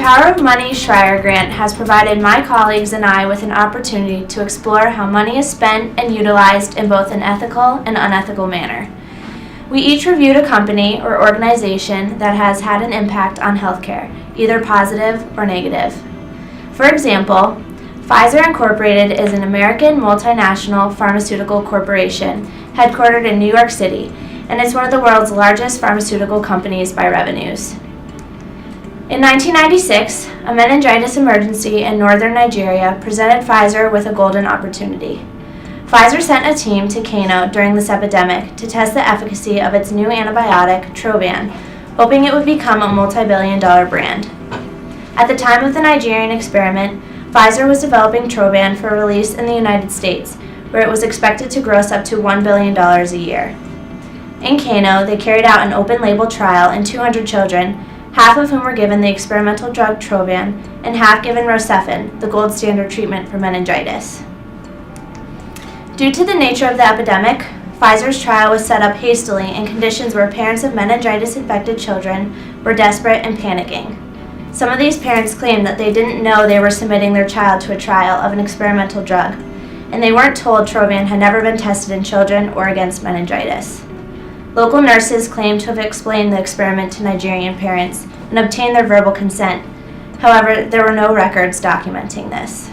Power of Money Schreier Grant has provided my colleagues and I with an opportunity to explore how money is spent and utilized in both an ethical and unethical manner. We each reviewed a company or organization that has had an impact on healthcare, either positive or negative. For example, Pfizer Incorporated is an American multinational pharmaceutical corporation headquartered in New York City, and is one of the world's largest pharmaceutical companies by revenues. In 1996, a meningitis emergency in northern Nigeria presented Pfizer with a golden opportunity. Pfizer sent a team to Kano during this epidemic to test the efficacy of its new antibiotic, Trovan, hoping it would become a multi-billion-dollar brand. At the time of the Nigerian experiment, Pfizer was developing Trovan for release in the United States, where it was expected to gross up to $1 billion a year. In Kano, they carried out an open-label trial in 200 children, half of whom were given the experimental drug Trovan and half given Rocephin, the gold standard treatment for meningitis. Due to the nature of the epidemic, Pfizer's trial was set up hastily in conditions where parents of meningitis-infected children were desperate and panicking. Some of these parents claimed that they didn't know they were submitting their child to a trial of an experimental drug, and they weren't told Trovan had never been tested in children or against meningitis. Local nurses claimed to have explained the experiment to Nigerian parents and obtained their verbal consent. However, there were no records documenting this.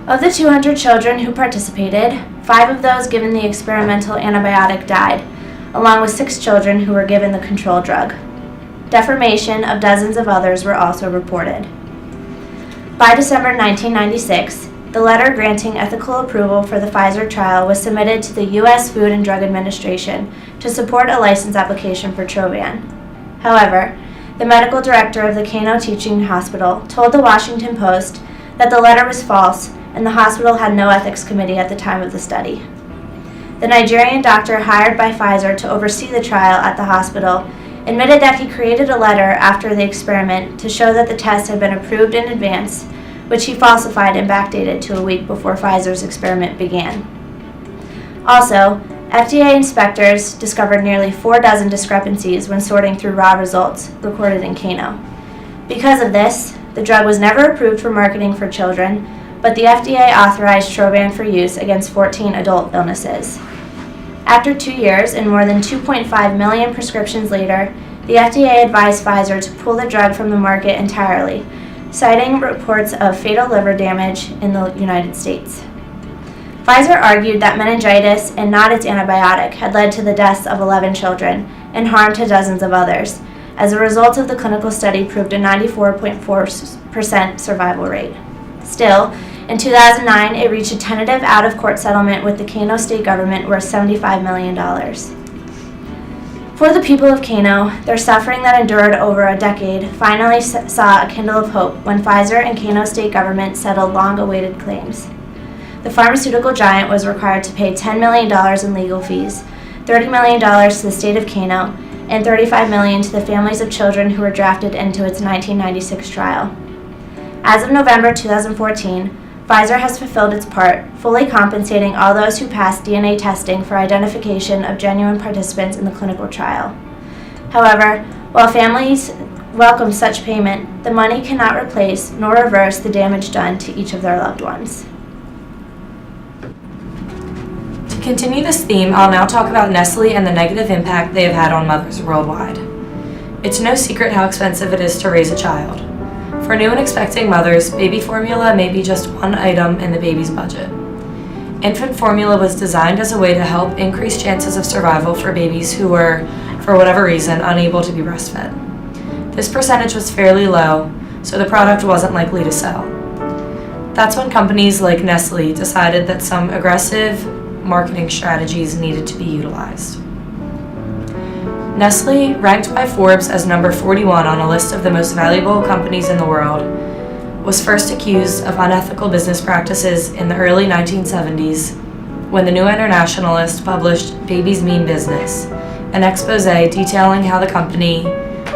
Of the 200 children who participated, 5 of those given the experimental antibiotic died, along with 6 children who were given the control drug. Deformation of dozens of others were also reported. By December 1996, the letter granting ethical approval for the Pfizer trial was submitted to the U.S. Food and Drug Administration to support a license application for Trovan. However, the medical director of the Kano Teaching Hospital told the Washington Post that the letter was false and the hospital had no ethics committee at the time of the study. The Nigerian doctor hired by Pfizer to oversee the trial at the hospital admitted that he created a letter after the experiment to show that the test had been approved in advance, which he falsified and backdated to a week before Pfizer's experiment began. Also, FDA inspectors discovered nearly 4 dozen discrepancies when sorting through raw results recorded in Kano. Because of this, the drug was never approved for marketing for children, but the FDA authorized Trovan for use against 14 adult illnesses. After 2 years and more than 2.5 million prescriptions later, the FDA advised Pfizer to pull the drug from the market entirely, citing reports of fatal liver damage in the United States. Pfizer argued that meningitis and not its antibiotic had led to the deaths of 11 children and harm to dozens of others, as a result of the clinical study proved a 94.4% survival rate. Still, in 2009, it reached a tentative out-of-court settlement with the Kano state government worth $75 million. For the people of Kano, their suffering that endured over a decade finally saw a kindle of hope when Pfizer and Kano state government settled long-awaited claims. The pharmaceutical giant was required to pay $10 million in legal fees, $30 million to the state of Kano, and $35 million to the families of children who were drafted into its 1996 trial. As of November 2014, Pfizer has fulfilled its part, fully compensating all those who passed DNA testing for identification of genuine participants in the clinical trial. However, while families welcome such payment, the money cannot replace nor reverse the damage done to each of their loved ones. To continue this theme, I'll now talk about Nestle and the negative impact they have had on mothers worldwide. It's no secret how expensive it is to raise a child. For new and expecting mothers, baby formula may be just one item in the baby's budget. Infant formula was designed as a way to help increase chances of survival for babies who were, for whatever reason, unable to be breastfed. This percentage was fairly low, so the product wasn't likely to sell. That's when companies like Nestle decided that some aggressive marketing strategies needed to be utilized. Nestle, ranked by Forbes as number 41 on a list of the most valuable companies in the world, was first accused of unethical business practices in the early 1970s when the New Internationalist published Babies Mean Business, an expose detailing how the company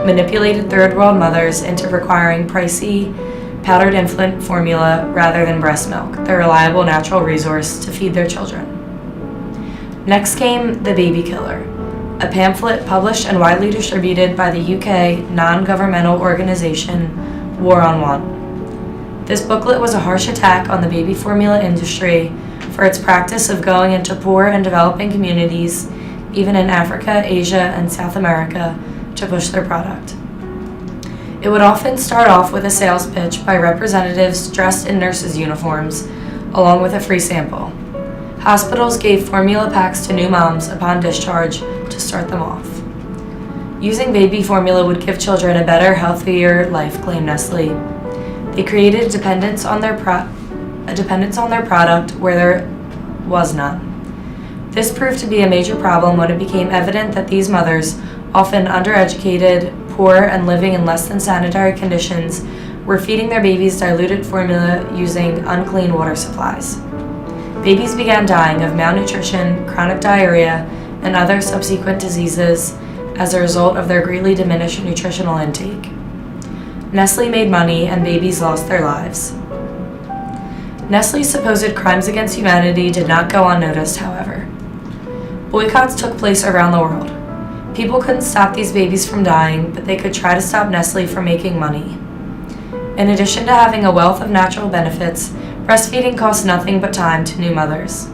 manipulated third world mothers into requiring pricey, powdered infant formula rather than breast milk, their reliable natural resource to feed their children. Next came the baby killer, a pamphlet published and widely distributed by the UK non-governmental organization War on Want. This booklet was a harsh attack on the baby formula industry for its practice of going into poor and developing communities, even in Africa, Asia, and South America, to push their product. It would often start off with a sales pitch by representatives dressed in nurses' uniforms, along with a free sample. Hospitals gave formula packs to new moms upon discharge to start them off. Using baby formula would give children a better, healthier life, claimed Nestle. They created a dependence on their product where there was none. This proved to be a major problem when it became evident that these mothers, often undereducated, poor, and living in less than sanitary conditions, were feeding their babies diluted formula using unclean water supplies. Babies began dying of malnutrition, chronic diarrhea, and other subsequent diseases as a result of their greatly diminished nutritional intake. Nestle made money and babies lost their lives. Nestle's supposed crimes against humanity did not go unnoticed, however. Boycotts took place around the world. People couldn't stop these babies from dying, but they could try to stop Nestle from making money. In addition to having a wealth of natural benefits, breastfeeding costs nothing but time to new mothers.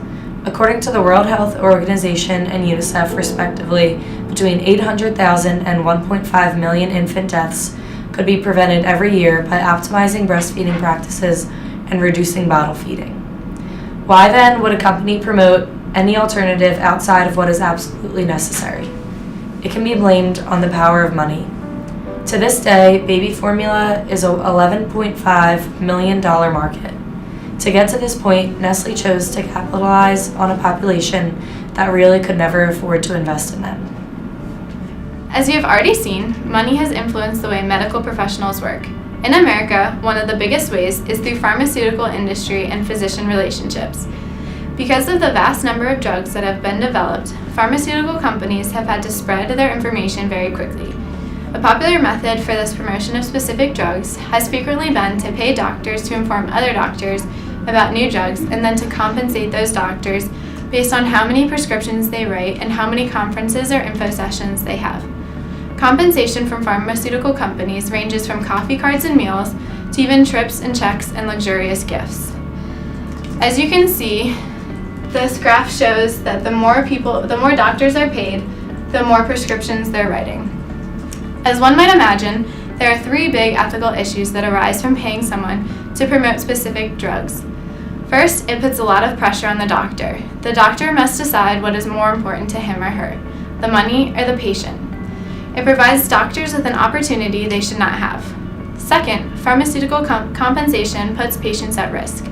According to the World Health Organization and UNICEF, respectively, between 800,000 and 1.5 million infant deaths could be prevented every year by optimizing breastfeeding practices and reducing bottle feeding. Why then would a company promote any alternative outside of what is absolutely necessary? It can be blamed on the power of money. To this day, baby formula is a $11.5 million market. To get to this point, Nestle chose to capitalize on a population that really could never afford to invest in them. As you have already seen, money has influenced the way medical professionals work. In America, one of the biggest ways is through pharmaceutical industry and physician relationships. Because of the vast number of drugs that have been developed, pharmaceutical companies have had to spread their information very quickly. A popular method for this promotion of specific drugs has frequently been to pay doctors to inform other doctors about new drugs and then to compensate those doctors based on how many prescriptions they write and how many conferences or info sessions they have. Compensation from pharmaceutical companies ranges from coffee cards and meals to even trips and checks and luxurious gifts. As you can see, this graph shows that the more doctors are paid, the more prescriptions they're writing. As one might imagine, there are three big ethical issues that arise from paying someone to promote specific drugs. First, it puts a lot of pressure on the doctor. The doctor must decide what is more important to him or her, the money or the patient. It provides doctors with an opportunity they should not have. Second, pharmaceutical compensation puts patients at risk.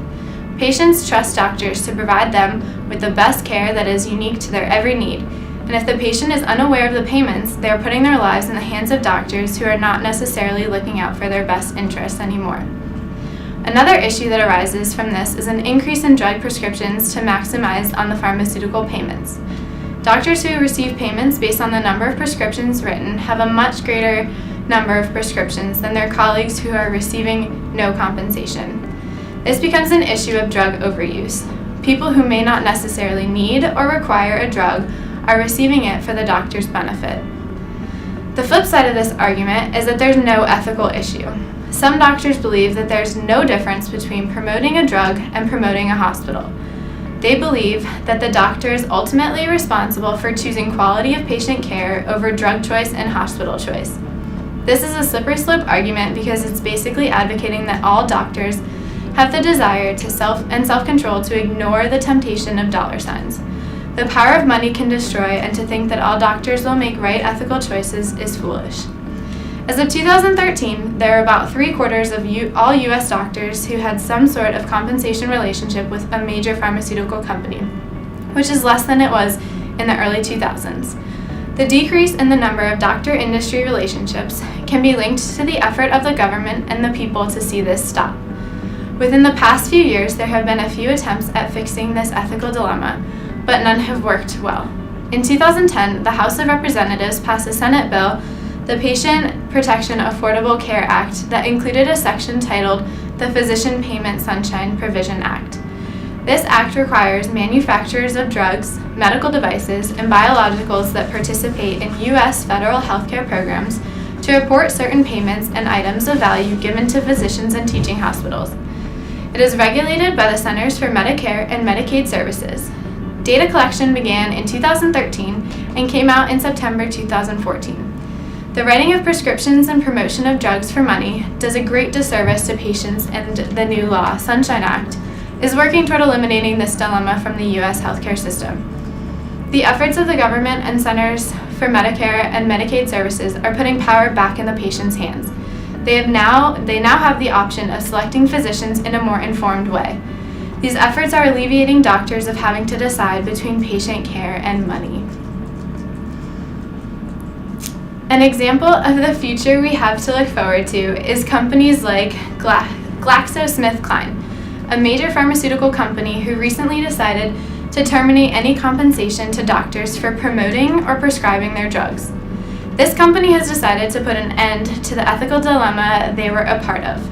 Patients trust doctors to provide them with the best care that is unique to their every need, and if the patient is unaware of the payments, they are putting their lives in the hands of doctors who are not necessarily looking out for their best interests anymore. Another issue that arises from this is an increase in drug prescriptions to maximize on the pharmaceutical payments. Doctors who receive payments based on the number of prescriptions written have a much greater number of prescriptions than their colleagues who are receiving no compensation. This becomes an issue of drug overuse. People who may not necessarily need or require a drug are receiving it for the doctor's benefit. The flip side of this argument is that there's no ethical issue. Some doctors believe that there's no difference between promoting a drug and promoting a hospital. They believe that the doctor is ultimately responsible for choosing quality of patient care over drug choice and hospital choice. This is a slippery slope argument because it's basically advocating that all doctors have the desire to self-control to ignore the temptation of dollar signs. The power of money can destroy, and to think that all doctors will make right ethical choices is foolish. As of 2013, there are about 3/4 of all U.S. doctors who had some sort of compensation relationship with a major pharmaceutical company, which is less than it was in the early 2000s. The decrease in the number of doctor-industry relationships can be linked to the effort of the government and the people to see this stop. Within the past few years, there have been a few attempts at fixing this ethical dilemma, but none have worked well. In 2010, the House of Representatives passed a Senate bill, the Patient Protection Affordable Care Act, that included a section titled the Physician Payment Sunshine Provision Act. This act requires manufacturers of drugs, medical devices, and biologicals that participate in U.S. federal healthcare programs to report certain payments and items of value given to physicians and teaching hospitals. It is regulated by the Centers for Medicare and Medicaid Services. Data collection began in 2013 and came out in September 2014. The writing of prescriptions and promotion of drugs for money does a great disservice to patients, and the new law, Sunshine Act, is working toward eliminating this dilemma from the U.S. healthcare system. The efforts of the government and Centers for Medicare and Medicaid Services are putting power back in the patient's hands. They now have the option of selecting physicians in a more informed way. These efforts are alleviating doctors of having to decide between patient care and money. An example of the future we have to look forward to is companies like GlaxoSmithKline, a major pharmaceutical company who recently decided to terminate any compensation to doctors for promoting or prescribing their drugs. This company has decided to put an end to the ethical dilemma they were a part of.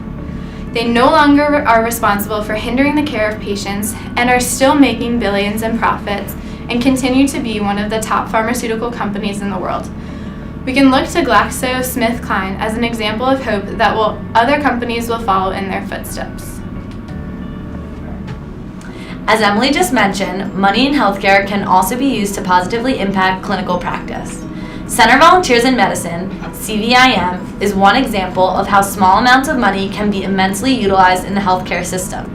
They no longer are responsible for hindering the care of patients and are still making billions in profits and continue to be one of the top pharmaceutical companies in the world. We can look to GlaxoSmithKline as an example of hope that other companies will follow in their footsteps. As Emily just mentioned, money in healthcare can also be used to positively impact clinical practice. Center Volunteers in Medicine, CVIM, is one example of how small amounts of money can be immensely utilized in the healthcare system.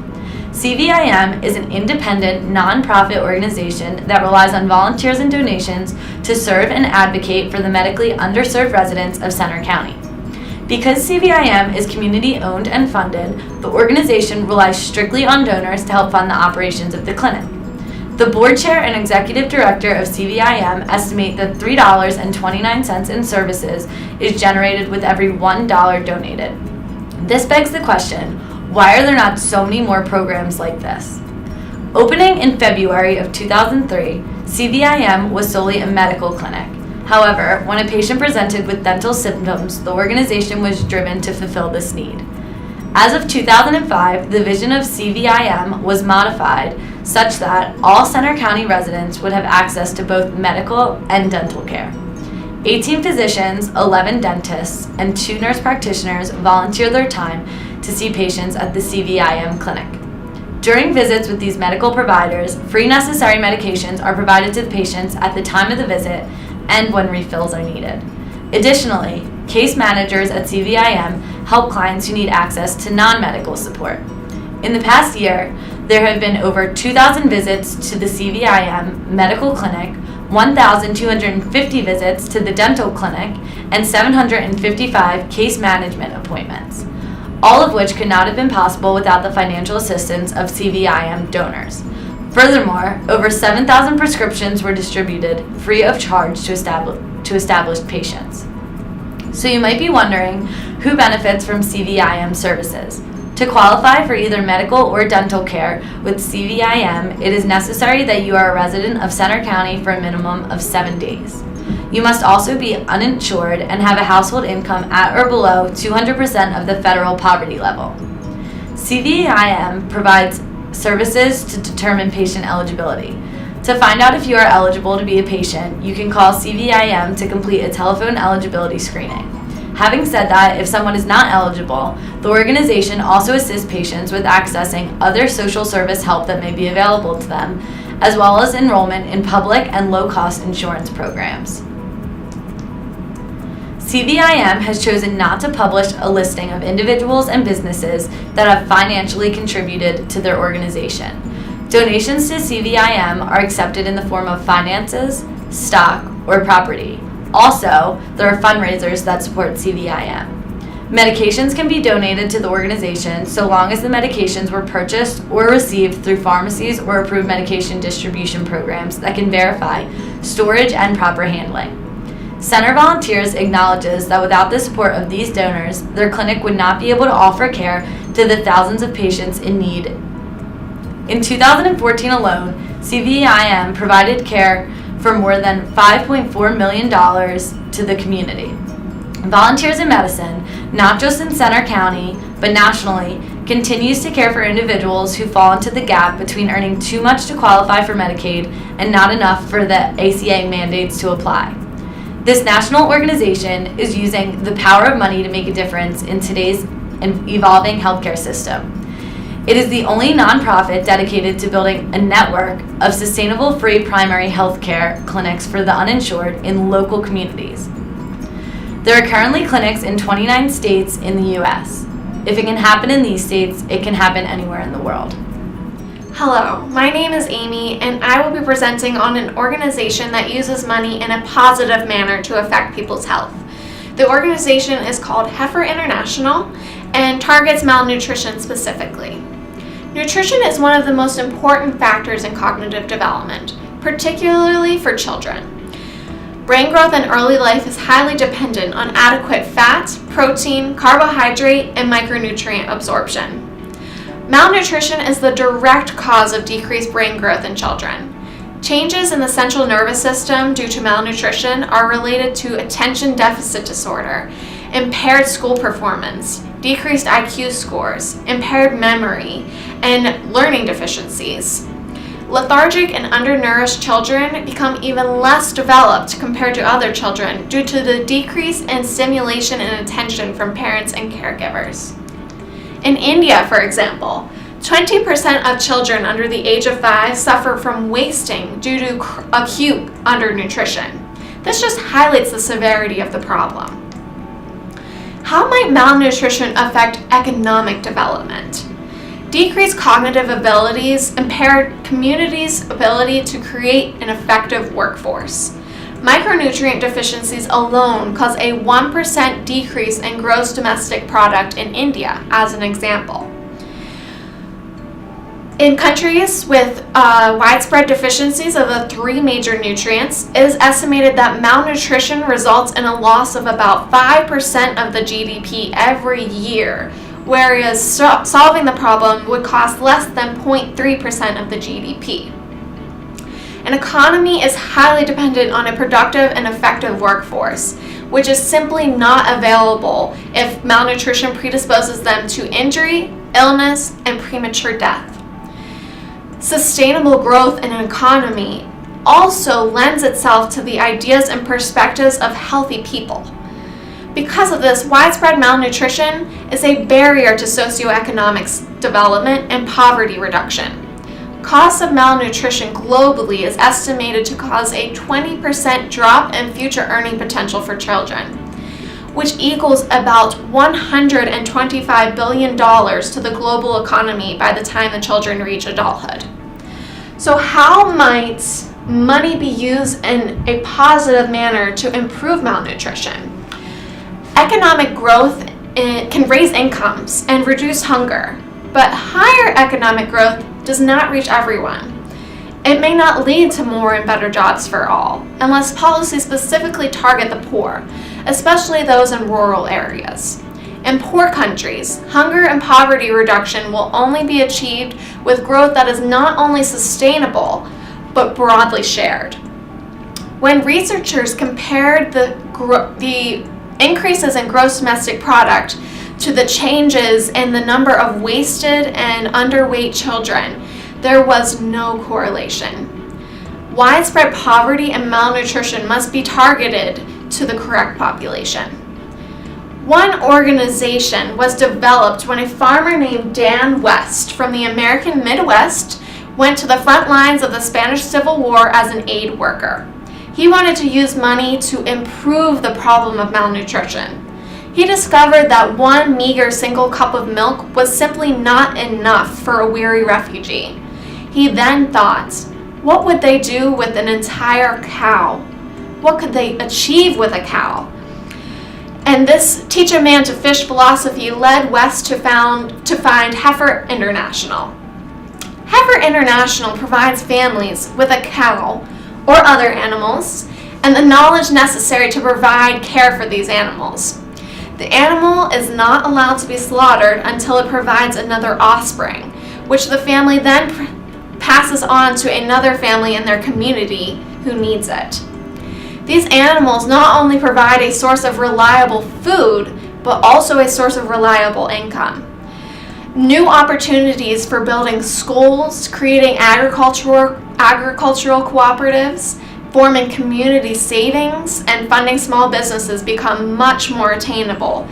CVIM is an independent, nonprofit organization that relies on volunteers and donations to serve and advocate for the medically underserved residents of Center County. Because CVIM is community-owned and funded, the organization relies strictly on donors to help fund the operations of the clinic. The board chair and executive director of CVIM estimate that $3.29 in services is generated with every $1 donated. This begs the question, why are there not so many more programs like this? Opening in February of 2003, CVIM was solely a medical clinic. However, when a patient presented with dental symptoms, the organization was driven to fulfill this need. As of 2005, the vision of CVIM was modified such that all Center County residents would have access to both medical and dental care. 18 physicians, 11 dentists, and 2 nurse practitioners volunteer their time to see patients at the CVIM clinic. During visits with these medical providers, free necessary medications are provided to the patients at the time of the visit and when refills are needed. Additionally, case managers at CVIM help clients who need access to non-medical support. In the past year, there have been over 2,000 visits to the CVIM medical clinic, 1,250 visits to the dental clinic, and 755 case management appointments, all of which could not have been possible without the financial assistance of CVIM donors. Furthermore, over 7,000 prescriptions were distributed free of charge to established patients. So you might be wondering who benefits from CVIM services. To qualify for either medical or dental care with CVIM, it is necessary that you are a resident of Center County for a minimum of 7 days. You must also be uninsured and have a household income at or below 200% of the federal poverty level. CVIM provides services to determine patient eligibility. To find out if you are eligible to be a patient, you can call CVIM to complete a telephone eligibility screening. Having said that, if someone is not eligible, the organization also assists patients with accessing other social service help that may be available to them, as well as enrollment in public and low-cost insurance programs. CVIM has chosen not to publish a listing of individuals and businesses that have financially contributed to their organization. Donations to CVIM are accepted in the form of finances, stock, or property. Also, there are fundraisers that support CVIM. Medications can be donated to the organization so long as the medications were purchased or received through pharmacies or approved medication distribution programs that can verify storage and proper handling. Center Volunteers acknowledges that without the support of these donors, their clinic would not be able to offer care to the thousands of patients in need. In 2014 alone, CVIM provided care for more than $5.4 million to the community. Volunteers in Medicine, not just in Center County, but nationally, continues to care for individuals who fall into the gap between earning too much to qualify for Medicaid and not enough for the ACA mandates to apply. This national organization is using the power of money to make a difference in today's evolving healthcare system. It is the only nonprofit dedicated to building a network of sustainable free primary healthcare clinics for the uninsured in local communities. There are currently clinics in 29 states in the U.S. If it can happen in these states, it can happen anywhere in the world. Hello, my name is Amy, and I will be presenting on an organization that uses money in a positive manner to affect people's health. The organization is called Heifer International and targets malnutrition specifically. Nutrition is one of the most important factors in cognitive development, particularly for children. Brain growth in early life is highly dependent on adequate fat, protein, carbohydrate, and micronutrient absorption. Malnutrition is the direct cause of decreased brain growth in children. Changes in the central nervous system due to malnutrition are related to attention deficit disorder, impaired school performance, decreased IQ scores, impaired memory, and learning deficiencies. Lethargic and undernourished children become even less developed compared to other children due to the decrease in stimulation and attention from parents and caregivers. In India, for example, 20% of children under the age of 5 suffer from wasting due to acute undernutrition. This just highlights the severity of the problem. How might malnutrition affect economic development? Decreased cognitive abilities impair communities' ability to create an effective workforce. Micronutrient deficiencies alone cause a 1% decrease in gross domestic product in India, as an example. In countries with widespread deficiencies of the 3 major nutrients, it is estimated that malnutrition results in a loss of about 5% of the GDP every year, whereas solving the problem would cost less than 0.3% of the GDP. An economy is highly dependent on a productive and effective workforce, which is simply not available if malnutrition predisposes them to injury, illness, and premature death. Sustainable growth in an economy also lends itself to the ideas and perspectives of healthy people. Because of this, widespread malnutrition is a barrier to socioeconomic development and poverty reduction. Cost of malnutrition globally is estimated to cause a 20% drop in future earning potential for children, which equals about $125 billion to the global economy by the time the children reach adulthood. So how might money be used in a positive manner to improve malnutrition? Economic growth can raise incomes and reduce hunger, but higher economic growth does not reach everyone. It may not lead to more and better jobs for all, unless policies specifically target the poor, especially those in rural areas. In poor countries, hunger and poverty reduction will only be achieved with growth that is not only sustainable, but broadly shared. When researchers compared the increases in gross domestic product to the changes in the number of wasted and underweight children, there was no correlation. Widespread poverty and malnutrition must be targeted to the correct population. One organization was developed when a farmer named Dan West from the American Midwest went to the front lines of the Spanish Civil War as an aid worker. He wanted to use money to improve the problem of malnutrition. He discovered that one meager single cup of milk was simply not enough for a weary refugee. He then thought, what would they do with an entire cow? What could they achieve with a cow? And this teach a man to fish philosophy led West to find Heifer International. Heifer International provides families with a cow or other animals and the knowledge necessary to provide care for these animals. The animal is not allowed to be slaughtered until it provides another offspring, which the family then passes on to another family in their community who needs it. These animals not only provide a source of reliable food, but also a source of reliable income. new opportunities for building schools, creating agricultural cooperatives, forming community savings, and funding small businesses become much more attainable.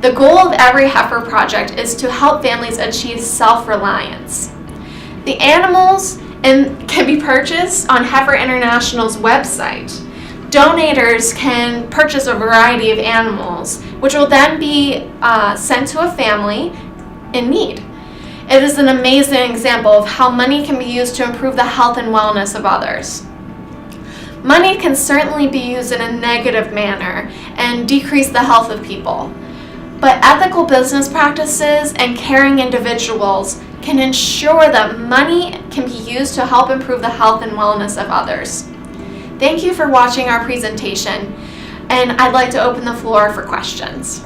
The goal of every Heifer Project is to help families achieve self-reliance. The animals can be purchased on Heifer International's website. Donators can purchase a variety of animals, which will then be sent to a family in need. It is an amazing example of how money can be used to improve the health and wellness of others. Money can certainly be used in a negative manner and decrease the health of people. But ethical business practices and caring individuals can ensure that money can be used to help improve the health and wellness of others. Thank you for watching our presentation, and I'd like to open the floor for questions.